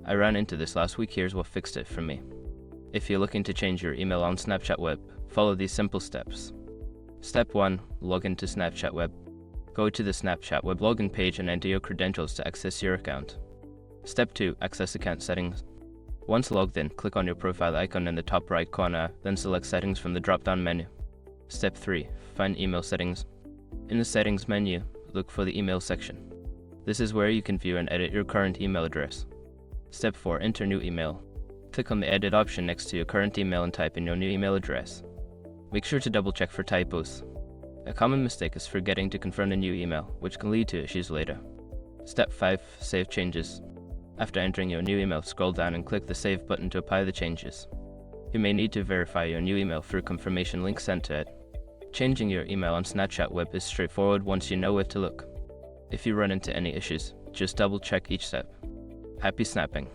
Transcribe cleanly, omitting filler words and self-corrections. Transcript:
I ran into this last week. Here's what fixed it for me. If you're looking to change your email on Snapchat Web, follow these simple steps. Step 1. Log into Snapchat Web. Go to the Snapchat Web login page and enter your credentials to access your account. Step 2. Access account settings. Once logged in, click on your profile icon in the top right corner, then select Settings from the drop-down menu. Step 3. Find Email Settings. In the Settings menu, look for the Email section. This is where you can view and edit your current email address. Step 4. Enter new email. Click on the Edit option next to your current email and type in your new email address. Make sure to double-check for typos. A common mistake is forgetting to confirm the new email, which can lead to issues later. Step 5. Save changes. After entering your new email, scroll down and click the Save button to apply the changes. You may need to verify your new email through confirmation link sent to it. Changing your email on Snapchat Web is straightforward once you know where to look. If you run into any issues, just double-check each step. Happy snapping!